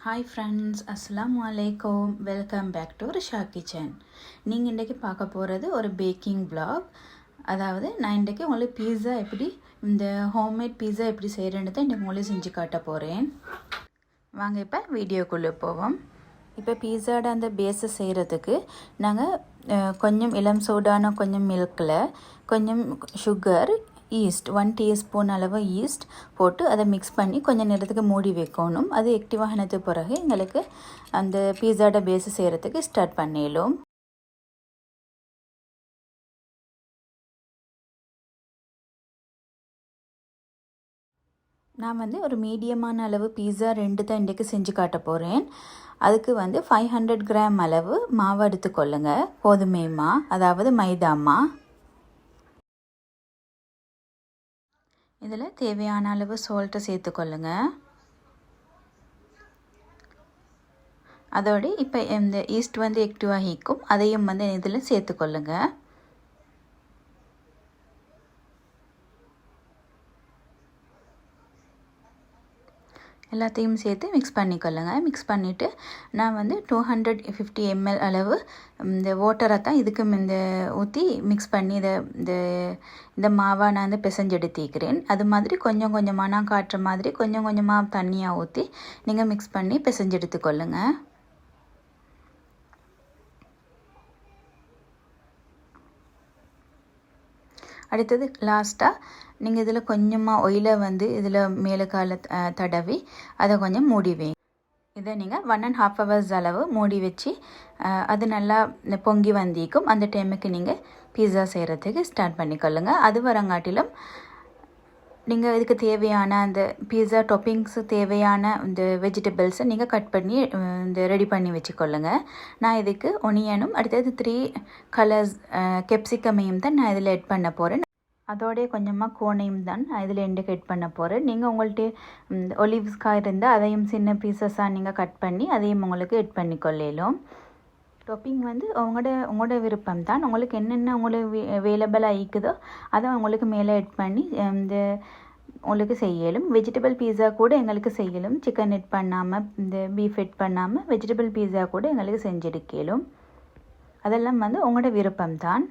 Hi friends, அஸ்ஸலாமு அலைக்கும். Welcome back to Risha kitchen. நீங்கள் இன்றைக்கி பார்க்க போகிறது ஒரு பேக்கிங் vlog. அதாவது நான் இன்றைக்கி உங்களுக்கு பீஸா எப்படி இந்த ஹோம்மேட் பீஸா எப்படி செய்கிறேன்னு தான் இன்றைக்கி உங்களுக்கு செஞ்சு காட்ட போகிறேன். வாங்க இப்போ வீடியோக்குள்ளே போவோம். இப்போ பீஸாவோட அந்த பேஸை செய்கிறதுக்கு நாங்கள் கொஞ்சம் இளம் சூடான கொஞ்சம் மில்கில் கொஞ்சம் சுகர், ஈஸ்ட் 1 டீஸ்பூன் அளவு ஈஸ்ட் போட்டு அதை மிக்ஸ் பண்ணி கொஞ்சம் நேரத்துக்கு மூடி வைக்கணும். அது ஆகினது பிறகு எங்களுக்கு அந்த பீஸாவோட பேஸை செய்கிறதுக்கு ஸ்டார்ட் பண்ணிடலாம். நான் ஒரு மீடியமான அளவு பீஸா 2 தான் இன்றைக்கு செஞ்சு காட்ட போகிறேன். அதுக்கு 500 கிராம் அளவு மாவு எடுத்துக்கொள்ளுங்க. கோதுமை மா, அதாவது மைதா மா. இதில் தேவையான அளவு சால்ட்டை சேர்த்துக்கொள்ளுங்க. அதோடு இப்போ இந்த ஈஸ்ட் ஆகிக்கும், அதையும் இதில் சேர்த்துக்கொள்ளுங்க. எல்லாத்தையும் சேர்த்து மிக்ஸ் பண்ணிக்கொள்ளுங்க. மிக்ஸ் பண்ணிவிட்டு நான் 250 ml அளவு இந்த வாட்டரை தான் இதுக்கு இந்த ஊற்றி மிக்ஸ் பண்ணி இந்த மாவை நான் பிசைஞ்சு எடுத்திக்கிறேன். அது மாதிரி கொஞ்சம் கொஞ்சமாக நான் காட்டுற மாதிரி கொஞ்சம் கொஞ்சமாக தண்ணியாக ஊற்றி நீங்கள் மிக்ஸ் பண்ணி பிசைஞ்சு எடுத்துக்கொள்ளுங்க. அடுத்தது லாஸ்ட்டாக நீங்கள் இதில் கொஞ்சமாக ஒயிலை இதில் மேலே கால தடவி அதை கொஞ்சம் மூடி வைங்க. இதை நீங்கள் 1.5 hours அளவு மூடி வச்சு அது நல்லா பொங்கி வந்திக்கும். அந்த டைமுக்கு நீங்கள் பீஸா செய்கிறதுக்கு ஸ்டார்ட் பண்ணிக்கொள்ளுங்க. அது வரங்காட்டிலும் நீங்கள் இதுக்கு தேவையான அந்த பீஸா டாப்பிங்ஸு தேவையான இந்த வெஜிடபிள்ஸை நீங்கள் கட் பண்ணி இந்த ரெடி பண்ணி வச்சுக்கொள்ளுங்க. நான் இதுக்கு ஒனியனும் அடுத்தது 3 கலர்ஸ் கெப்சிகமையும் தான் நான் இதில் எட் பண்ண போகிறேன். அதோடைய கொஞ்சமாக கோனையும் தான் நான் இதில் எட் பண்ண போகிறேன். நீங்கள் உங்கள்கிட்ட ஒலிவ்ஸ்காய் இருந்தால் அதையும் சின்ன பீசஸாக நீங்கள் கட் பண்ணி அதையும் உங்களுக்கு எட் பண்ணிக்கொள்ளலாம். டாப்பிங் உங்களோட விருப்பம் தான். உங்களுக்கு என்னென்ன உங்களுக்கு அவைலபிளாக இருக்குதோ அதை உங்களுக்கு மேலே எட் பண்ணி உங்களுக்கு செய்யலும். வெஜிடபிள் பீஸா கூட எங்களுக்கு செய்யலும். சிக்கன் எட் பண்ணாமல் இந்த பீஃப் எட் பண்ணாமல் வெஜிடபிள் பீஸா கூட எங்களுக்கு செஞ்செடுக்கலும். அதெல்லாம் உங்களோட விருப்பம் தான்.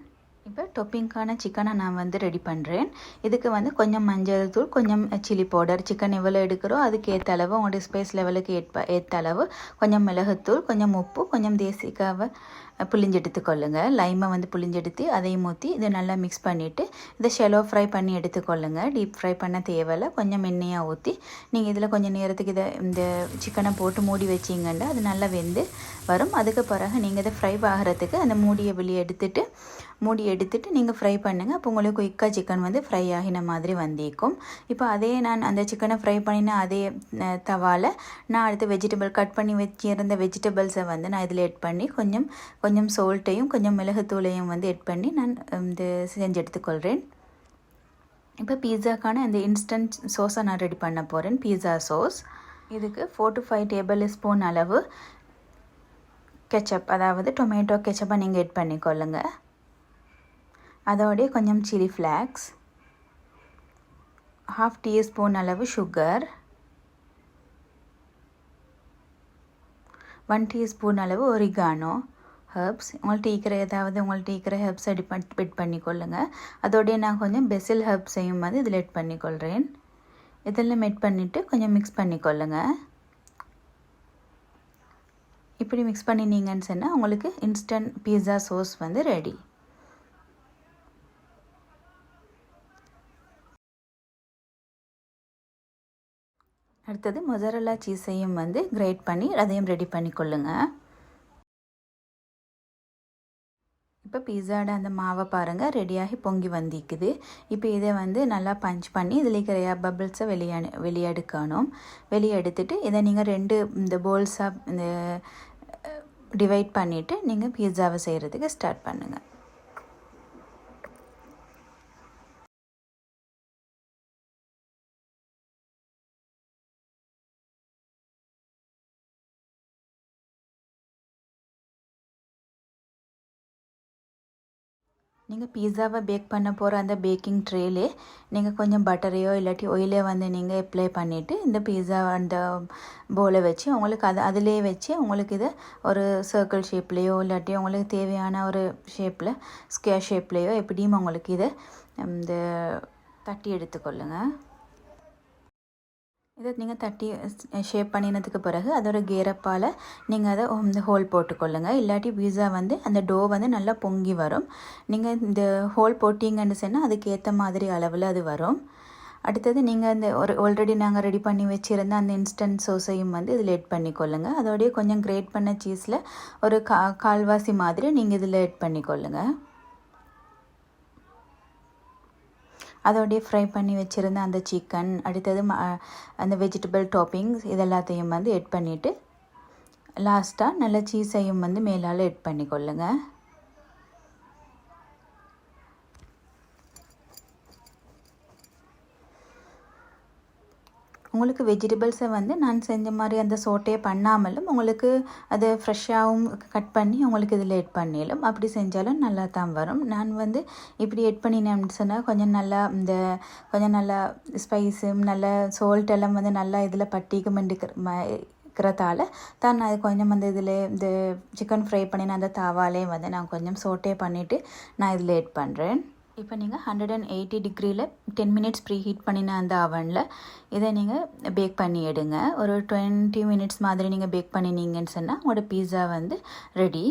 இப்போ டொப்பிங்கான சிக்கனை நான் ரெடி பண்ணுறேன். இதுக்கு கொஞ்சம் மஞ்சள் தூள், கொஞ்சம் சில்லி பவுடர், சிக்கன் எவ்வளோ எடுக்கிறோம் அதுக்கு ஏற்ற அளவு, உங்களுடைய ஸ்பைஸ் லெவலுக்கு ஏற்ற அளவு, கொஞ்சம் மிளகுத்தூள், கொஞ்சம் உப்பு, கொஞ்சம் தேசிக்காவை புளிஞ்சு எடுத்துக்கொள்ளுங்க. லைமை புளிஞ்செடுத்து அதையும் ஊற்றி இதை நல்லா மிக்ஸ் பண்ணிவிட்டு இதை ஷெலோ ஃப்ரை பண்ணி எடுத்துக்கொள்ளுங்க. டீப் ஃப்ரை பண்ண தேவையில்லை. கொஞ்சம் எண்ணெயாக ஊற்றி நீங்கள் இதில் கொஞ்சம் நேரத்துக்கு இந்த சிக்கனை போட்டு மூடி வச்சிங்கன்னா அது நல்லா வெந்து வரும். அதுக்கு பிறகு நீங்கள் இதை ஃப்ரை ஆகிறதுக்கு அந்த மூடியை வெளியே மூடி எடுத்துட்டு நீங்கள் ஃப்ரை பண்ணுங்கள். அப்போ உங்களுக்கு குயிக்காக சிக்கன் ஃப்ரை ஆகின மாதிரி வந்திருக்கும். இப்போ அதே நான் அந்த சிக்கனை ஃப்ரை பண்ணின அதே தவாவில் நான் அடுத்து வெஜிடபிள் கட் பண்ணி வச்சிருந்த வெஜிடபிள்ஸை நான் இதில் எட் பண்ணி கொஞ்சம் சால்ட்டையும் கொஞ்சம் மிளகுத்தூளையும் எட் பண்ணி நான் செஞ்சு எடுத்துக்கொள்கிறேன். இப்போ பீஸாக்கான அந்த இன்ஸ்டன்ட் சோஸை நான் ரெடி பண்ண போகிறேன். பீஸா சோஸ். இதுக்கு 4 to 5 டேபிள் ஸ்பூன் அளவு கெச்சப், அதாவது டொமேட்டோ கெச்சப்பை நீங்கள் எட் பண்ணிக்கொள்ளுங்க. அதோடைய கொஞ்சம் சில்லி ஃப்ளாக்ஸ், 1/2 டீஸ்பூன் அளவு சுகர், 1 டீஸ்பூன் அளவு ஒரிகானோ ஹெர்ப்ஸ். உங்கள்கிட்ட இருக்கிற ஹெர்ப்ஸை எட் பண்ணிக்கொள்ளுங்க. அதோடைய நான் கொஞ்சம் பெசில் ஹெர்ப்ஸையும் இதில் எட் பண்ணிக்கொள்கிறேன். இதெல்லாம் எட் பண்ணிவிட்டு கொஞ்சம் மிக்ஸ் பண்ணிக்கொள்ளுங்க. இப்படி மிக்ஸ் பண்ணினீங்கன்னு சொன்னால் உங்களுக்கு இன்ஸ்டன்ட் பீஸா சோஸ் ரெடி. அடுத்தது மொசரல்லா சீஸையும் கிரேட் பண்ணி அதையும் ரெடி பண்ணிக்கொள்ளுங்க. இப்போ பீஸாவோட அந்த மாவை பாருங்கள் ரெடியாகி பொங்கி வந்திக்குது. இப்போ இதை நல்லா பஞ்ச் பண்ணி இதில் இருக்கிற பபிள்ஸை வெளியெடுக்கணும். வெளியெடுத்துட்டு இதை நீங்கள் 2 இந்த போல்ஸாக இந்த டிவைட் பண்ணிவிட்டு நீங்கள் பீஸாவை செய்கிறதுக்கு ஸ்டார்ட் பண்ணுங்கள். நீங்கள் பீஸாவை பேக் பண்ண போகிற அந்த பேக்கிங் ட்ரேலே நீங்கள் கொஞ்சம் பட்டரையோ இல்லாட்டி ஆயிலையோ வந்து நீங்கள் அப்ளை பண்ணிவிட்டு இந்த பீஸா அந்த போலை வச்சு உங்களுக்கு அதிலே வச்சு உங்களுக்கு இதை ஒரு சர்க்கிள் ஷேப்லேயோ இல்லாட்டி உங்களுக்கு தேவையான ஒரு ஷேப்பில் ஸ்கொயர் ஷேப்லேயோ எப்படியும் உங்களுக்கு இதை இந்த தட்டி எடுத்துக்கொள்ளுங்கள். இதை நீங்கள் தட்டி ஷேப் பண்ணினதுக்கு பிறகு அதோட கேரப்பால் நீங்கள் அதை இந்த ஹோல் போட்டுக்கொள்ளுங்கள். இல்லாட்டி பீஸா வந்து அந்த டோ வந்து நல்லா பொங்கி வரும். நீங்கள் இந்த ஹோல் போட்டிங்கன்னு சொன்னால் அதுக்கேற்ற மாதிரி அளவில் அது வரும். அடுத்தது நீங்கள் இந்த ஆல்ரெடி நாங்கள் ரெடி பண்ணி வச்சுருந்த அந்த இன்ஸ்டன்ட் சோஸையும் வந்து இதில் ஆட் பண்ணிக்கொள்ளுங்கள். அதோடய கொஞ்சம் கிரேட் பண்ண சீஸில் ஒரு கால்வாசி மாதிரி நீங்கள் இதில் ஆட் பண்ணிக்கொள்ளுங்கள். அதோடய ஃப்ரை பண்ணி வச்சுருந்த அந்த சிக்கன், அடுத்தது அந்த வெஜிடபிள் டாப்பிங்ஸ் இதெல்லாத்தையும் வந்து ஆட் பண்ணிவிட்டு லாஸ்ட்டாக நல்ல சீஸையும் வந்து மேலால் ஆட் பண்ணிக்கொள்ளுங்கள். உங்களுக்கு வெஜிடபிள்ஸை வந்து நான் செஞ்ச மாதிரி அந்த சோட்டே பண்ணாமலும் உங்களுக்கு அதை ஃப்ரெஷ்ஷாகவும் கட் பண்ணி உங்களுக்கு இதில் ஆட் பண்ணிடலாம். அப்படி செஞ்சாலும் நல்லா தான் வரும். நான் வந்து இப்படி ஆட் பண்ணினேன்னு சொன்னால் கொஞ்சம் நல்லா ஸ்பைஸும் நல்ல சால்ட் எல்லாம் வந்து நல்லா இதில் பட்டிக்கும் இருக்கிறதால தான் அது கொஞ்சம் வந்து இதில் இந்த சிக்கன் ஃப்ரை பண்ணின அந்த தாவாலே வந்து நான் கொஞ்சம் சோட்டே பண்ணிவிட்டு நான் இதில் ஆட் பண்ணுறேன். இப்போ நீங்கள் 180 டிகிரியில் 10 மினிட்ஸ் ப்ரீ ஹீட் பண்ணின அந்த அவனில் இதை நீங்கள் பேக் பண்ணி எடுங்க. ஒரு 20 மினிட்ஸ் மாதிரி நீங்கள் பேக் பண்ணினீங்கன்னு சொன்னால் உங்களோட பீஸா வந்து ரெடி.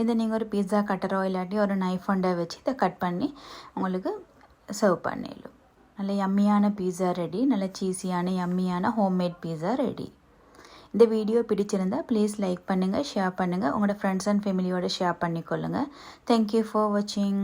இதை நீங்கள் ஒரு பீஸா கட்டரோ இல்லாட்டி ஒரு நைஃப் ஒண்டை வச்சு இதை கட் பண்ணி உங்களுக்கு சர்வ் பண்ணிடலாம். நல்ல யம்மியான பீஸா ரெடி. நல்ல சீஸியான யம்மியான ஹோம்மேட் பீஸா ரெடி. இந்த வீடியோ பிடிச்சிருந்தா ப்ளீஸ் லைக் பண்ணுங்கள், ஷேர் பண்ணுங்கள், உங்களோட ஃப்ரெண்ட்ஸ் அண்ட் ஃபேமிலியோட ஷேர் பண்ணிக்கொள்ளுங்கள். தேங்க்யூ ஃபார் வாட்சிங்.